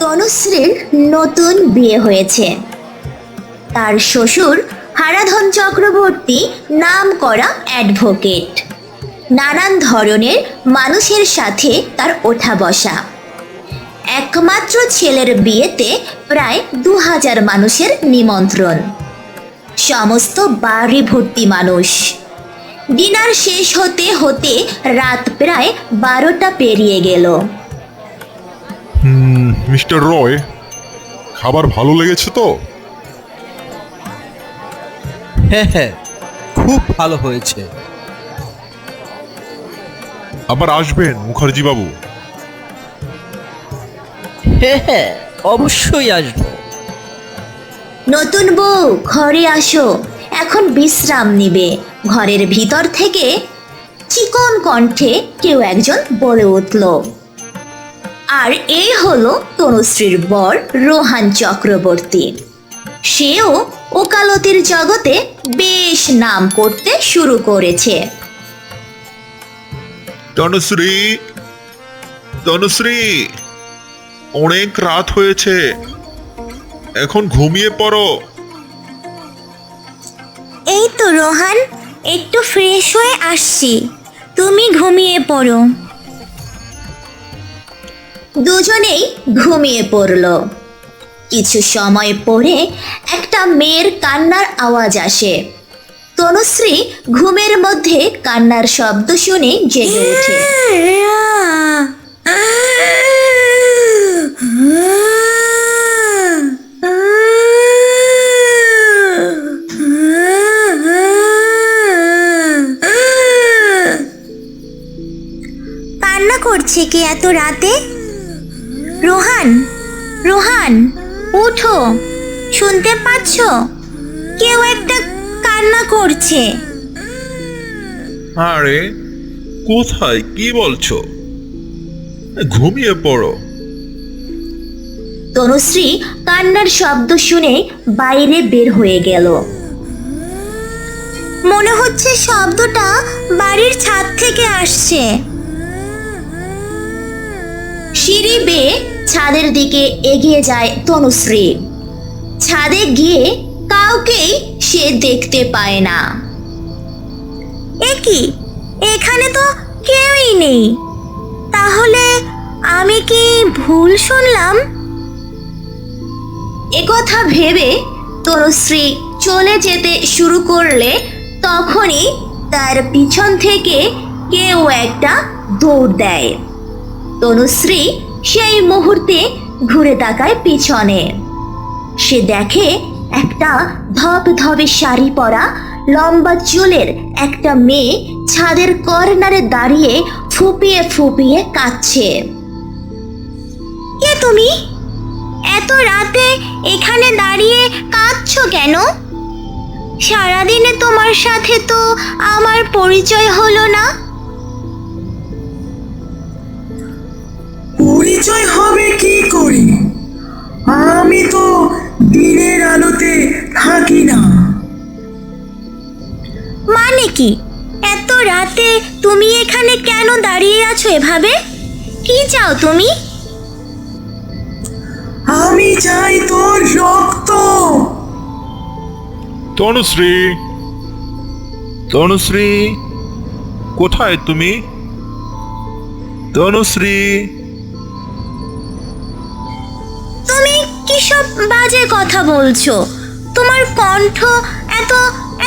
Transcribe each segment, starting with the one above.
তনুশ্রীর নতুন বিয়ে হয়েছে। তার শ্বশুর হারাধন চক্রবর্তী নাম করা অ্যাডভোকেট। নানান ধরনের মানুষের সাথে তার ওঠা বসা। একমাত্র ছেলের বিয়েতে প্রায় 2000 মানুষের নিমন্ত্রণ। সমস্ত বাড়ি ভর্তি মানুষ। ডিনার শেষ হতে হতে রাত প্রায় 12টা পেরিয়ে গেল। মিস্টার রয়, খাবার ভালো লেগেছে তো? হ্যাঁ হ্যাঁ, খুব ভালো হয়েছে। আবার আসবেন মুখার্জি বাবু। হ্যাঁ হ্যাঁ, অবশ্যই আসবো। নতুন বউ, ঘরে আসো, এখন বিশ্রাম নিবে। ঘরের ভিতর থেকে চিকন কণ্ঠে কেউ একজন বলে উঠল। আর এই হলো তনুশ্রীর বর রোহান চক্রবর্তী। সেও ওকালতির জগতে বেশ নাম করতে শুরু করেছে। তনুশ্রী, তনুশ্রী, অনেক রাত হয়েছে, এখন ঘুমিয়ে পড়ো। এই তো রোহান, একটু ফ্রেশ হয়ে আসছি, তুমি ঘুমিয়ে পড়ো। দুজনেই ঘুমিয়ে পড়ল। কিছু সময় পরে একটা মেয়ের কান্নার আওয়াজ আসে। তনুশ্রী ঘুমের মধ্যে কান্নার শব্দ শুনে জেগে ওঠে। কান্না করছে কে এত রাতে? রোহান, রোহান, উঠো, শুনতে পাচ্ছ? কেউ একটা কান্না করছে। আরে কোথায়, কি বলছো? ঘুমিয়ে পড়ো। তনুশ্রী কান্নার শব্দ শুনে বাইরে বের হয়ে গেল। মনে হচ্ছে শব্দটা বাড়ির ছাদ থেকে আসছে। সিঁড়ি বেয়ে ছাদের দিকে এগিয়ে যায় তনুশ্রী। ছাদে গিয়ে কাউকেই সে দেখতে পায় না। এ কি, এখানে তো কেউই নেই। তাহলে আমি কি ভুল শুনলাম? একথা ভেবে তনুশ্রী চলে যেতে শুরু করলে তখনই তার পিছন থেকে কেউ একটা দৌড় দেয়। তনুশ্রী সেই মুহূর্তে ঘুরে তাকায় পিছনে। সে দেখে একটা ধবধবে শাড়ি পরা লম্বা চুলের একটা মেয়ে ছাদের কর্নারে দাঁড়িয়ে ফুপিয়ে ফুপিয়ে কাঁদছে। কে তুমি? এত রাতে এখানে দাঁড়িয়ে কাঁদছো কেন? সারাদিনে তোমার সাথে তো আমার পরিচয় হলো না। পরিচয় হবে কি করে? আমি তো দিনের আলোতে থাকি না। মানে কি? এত রাতে তুমি এখানে কেন দাঁড়িয়ে আছো এভাবে? কি চাও তুমি? আমি চাই তোর রক্ত। তনুশ্রী, তনুশ্রী, কোথায় তুমি? তনুশ্রী, তুমি কি সব বাজে কথা বলছো? তোমার কণ্ঠ এত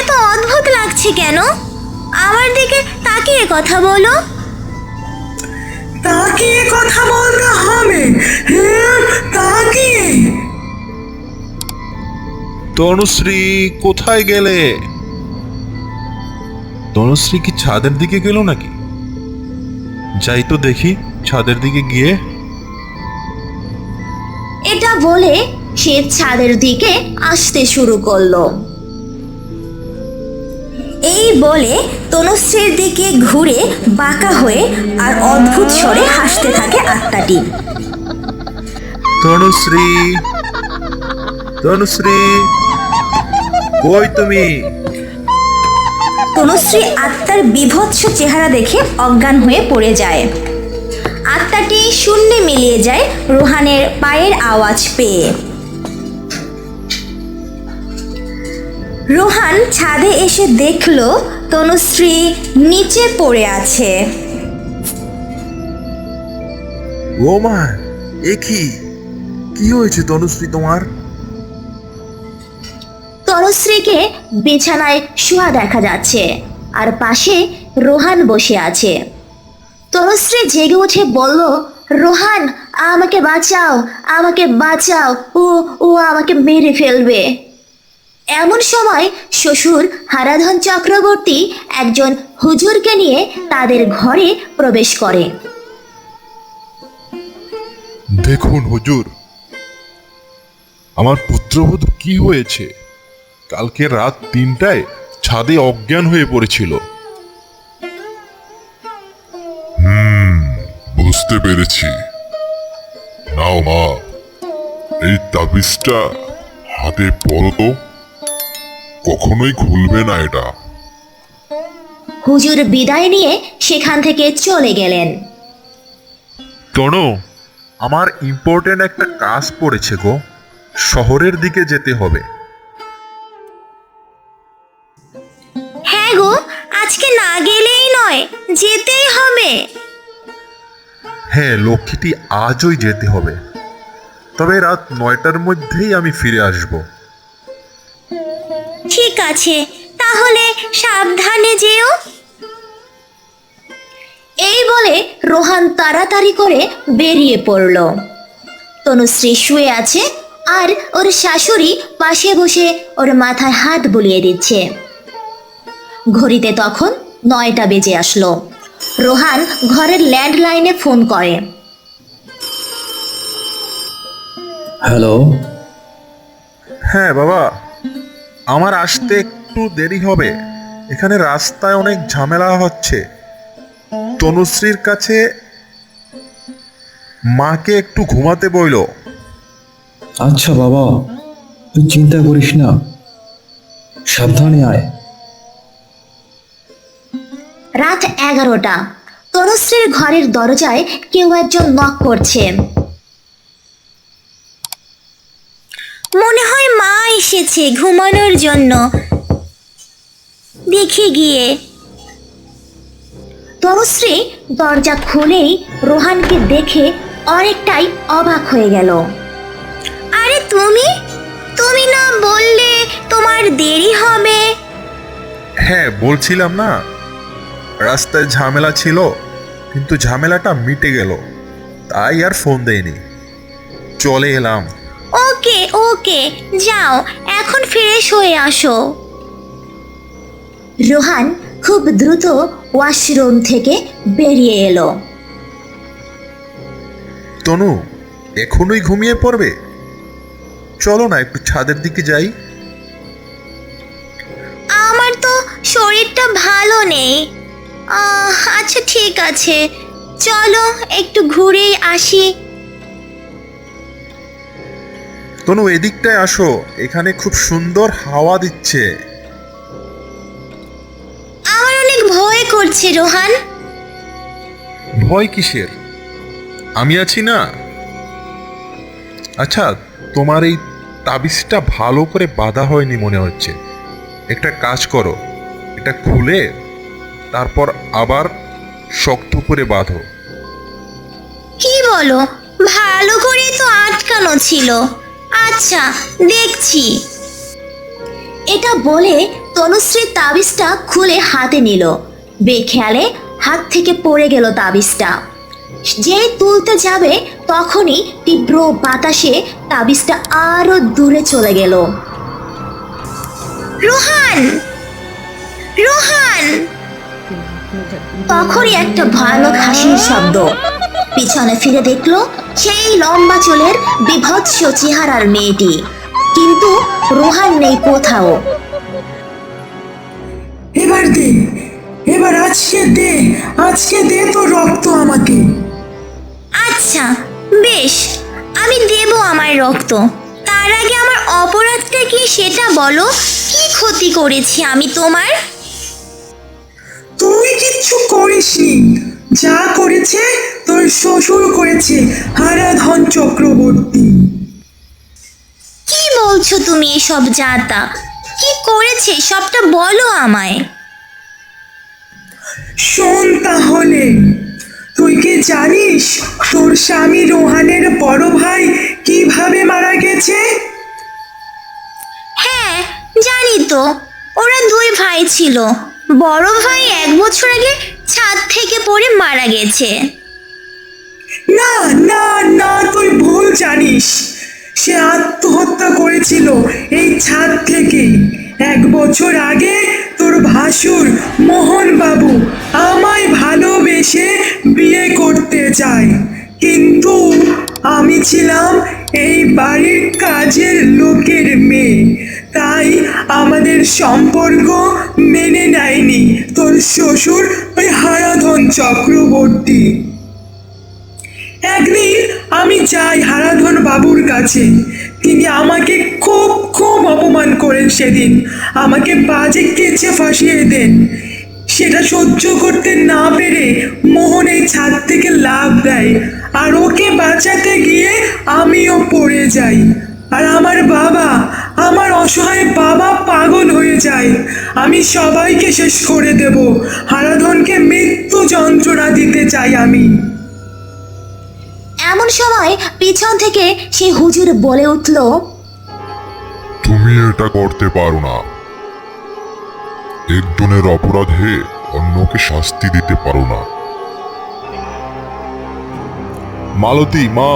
এত অদ্ভুত লাগছে কেন? আমার দিকে তাকিয়ে কথা বলো। তাকিয়ে কথা বলতে হবে? হ্যাঁ, তাকিয়ে। তনুশ্রী, কোথায় গেলে? তনুশ্রী কি ছাদের দিকে গেল নাকি? যাই তো দেখি ছাদের দিকে গিয়ে। এটা বলে সে ছাদের দিকে আসতে শুরু করলো। এই বলে তনুশ্রীর দিকে ঘুরে বাঁকা হয়ে আর অদ্ভুত স্বরে হাসতে থাকে আত্মাটি। তনুশ্রী, তনুশ্রী, কই তুমি? তনুশ্রী আত্মার বীভৎস চেহারা দেখে অজ্ঞান হয়ে পড়ে যায়। আত্মাটি শূন্যে মিলিয়ে যায় রোহানের পায়ের আওয়াজ পেয়ে। রোহান ছাদে এসে দেখল তনুশ্রী নিচে পড়ে আছে। ও মা, এ কি হয়েছে তনুশ্রী তোমার? তনুশ্রীকে বিছানায় শোয়া দেখা যাচ্ছে, আর পাশে রোহান বসে আছে। তনুশ্রী জেগে উঠে বলল, রোহান, আমাকে বাঁচাও, আমাকে বাঁচাও, ও ও আমাকে মেরে ফেলবে। এমন সময় শ্বশুর হারাধন চক্রবর্তী একজন হুজুরকে নিয়ে তাদের ঘরে প্রবেশ করে। দেখুন হুজুর, আমার পুত্রবধূ কি হয়েছে? কালকে রাত 3টায় ছাদে অজ্ঞান হয়ে পড়েছিল। বুঝতে পেরেছি। নাও মা, এই তাবিজটা হাতে পরো তো, কখনোই খুলবে না এটা। হুজুর বিদায় নিয়ে সেখান থেকে চলে গেলেন। তনু, আমার ইম্পর্টেন্ট একটা কাজ পড়েছে গো, শহরের দিকে যেতে হবে। হ্যাঁ গো, আজকে না গেলেই নয়, যেতেই হবে। হ্যাঁ, লক্ষ্মীটি আজই যেতে হবে, তবে রাত 9টার মধ্যেই আমি ফিরে আসব। ঠিক আছে, তাহলে সাবধানে যেও। এই বলে রোহান তাড়াতাড়ি করে বেরিয়ে পড়ল। তনুশ্রী শুয়ে আছে, আর ওর শাশুড়ি পাশে বসে ওর মাথায় হাত বুলিয়ে দিচ্ছে। ঘড়িতে তখন 9টা বেজে আসলো। রোহান ঘরের ল্যান্ডলাইনে ফোন করে। হ্যালো। হ্যাঁ বাবা, আমার আসতে একটু দেরি হবে, এখানে রাস্তায় অনেক ঝামেলা হচ্ছে। তনুশ্রীর কাছে মাকে একটু ঘুমাতে বইলো। আচ্ছা বাবা, তুই চিন্তা করিস না, সাবধানে আয়। রাত 11টা। তনুশ্রীর ঘরের দরজায় কেউ একজন নক করছে। মনে হয় মা এসেছে ঘুমানোর জন্য, দেখে গিয়ে। তনুশ্রী দরজা খুলেই রোহানকে দেখে অনেকটাই অবাক হয়ে গেল। আরে তুমি তুমি না বললে তোমার দেরি হবে? হ্যাঁ, বলছিলাম না, রাস্তায় ঝামেলা ছিল, কিন্তু ঝামেলাটা মিটে গেল, তাই আর ফোন দেয়নি, চলে এলাম। ওকে ওকে, যাও এখন ফ্রেশ হয়ে আসো। রোহান খুব দ্রুত ওয়াশরুম থেকে বেরিয়ে এলো। তনু, এখনই ঘুমিয়ে পড়বে? চলো না একটু ছাদের দিকে যাই। আমার তো শরীরটা ভালো নেই। আচ্ছা ঠিক আছে, চলো একটু ঘুরেই আসি। তনু, এদিকটায় আসো, এখানে খুব সুন্দর হাওয়া দিচ্ছে। আমার অনেক ভয় করছে রোহান। ভয় কিসের? আমি আছি না। আচ্ছা, তোমার এই তাবিজটা ভালো করে বাঁধা হয়নি মনে হচ্ছে। একটা কাজ করো, এটা খুলে তারপর আবার শক্ত করে বাঁধো। কি বলো? ভালো করে তো আটকানো ছিল। আচ্ছা দেখছি। এটা বলে তনুশ্রী তাবিজটা খুলে হাতে নিল। বেখেয়ালে হাত থেকে পড়ে গেল তাবিজটা। যে তুলতে যাবে তখনই তীব্র বাতাসে তাবিজটা আরো দূরে চলে গেল। রোহান, রোহান! তখনই একটা ভয়ানক হাসির শব্দ। পিছনে ফিরে দেখলো সেই লম্বা চুলের বিভৎস চেহারার মেয়েটি, কিন্তু রোহান নেই কোথাও। এবার দে, এবার আজকে দে তো রক্ত আমাকে। আচ্ছা বেশ, আমি দেব আমার রক্ত। তার আগে আমার অপরাধটা কি সেটা বলো। কি ক্ষতি করেছি আমি তোমার? কিচ্ছু করিসনি। যা করেছে তোর শ্বশুর করেছে, হারাধন চক্রবর্তী। কি বলছো তুমি এসব জাতা? কি করেছে সবটা বলো আমায়। শোন তাহলে, তুই কি জানিস তোর স্বামী রোহানের বড় ভাই কিভাবে মারা গেছে? হ্যাঁ জানি তো, ওরা দুই ভাই ছিল। বড় ভাই 1 বছর আগে ছাদ থেকে পড়ে মারা গেছে। না না না, তুই ভুল জানিস। সে আত্মহত্যা করেছিল এই ছাদ থেকেই। 1 বছর আগে তোর ভাসুর মোহন বাবু আমায় ভালোবেসে বিয়ে করতে চায়, কিন্তু আমি ছিলাম এই বাড়ির কাজের লোকের মেয়ে, তাই আমাদের সম্পর্ক মেনে নেয়নি তোর শ্বশুর ওই হারাধন চক্রবর্তী। একদিন আমি যাই হারাধন বাবুর কাছে। তিনি আমাকে খুব খুব অপমান করেন সেদিন, আমাকে বাজে কেচে ফাঁসিয়ে দেন। সেটা সহ্য করতে না পেরে মোহন এই ছাদ থেকে লাফ দেয়, আর ওকে বাঁচাতে গিয়ে আমিও পড়ে যাই। আর আমার বাবা, আমার অসহায় বাবা পাগল হয়ে যায়। আমি সবাইকে শেষ করে দেব, হারাধনকে মৃত্যু যন্ত্রণা দিতে চাই আমি। এমন সময় পিছন থেকে সেই হুজুর বলে উঠল, তুমি এটা করতে পারো না। একজনের অপরাধে অন্যকে শাস্তি দিতে পারো না। মালতী মা,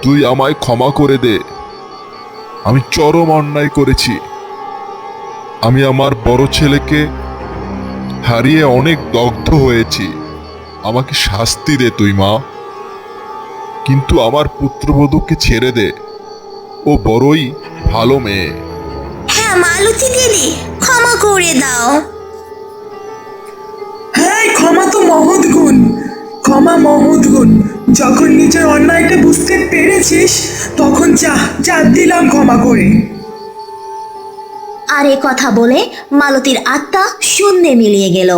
তুই আমায় ক্ষমা করে দে। আমি চরম অন্যায় করেছি। আমি আমার বড় ছেলেকে হারিয়ে অনেক দগ্ধ হয়েছি। আমাকে শাস্তি দে তুই মা, কিন্তু আমার পুত্রবধূকে ছেড়ে দে। ও বড়ই ভালো মেয়ে। হ্যাঁ মালতী দিদি, ক্ষমা করে দাও। হ্যাঁ, ক্ষমা তো মহৎ গুণ, ক্ষমা মহৎ গুণ। যখন নিজের অন্যায়টা বুঝতে পেরেছিস, তখন যা যা দিলাম ক্ষমা করে। আর এ কথা বলে মালতীর আত্মা শূন্যে মিলিয়ে গেল।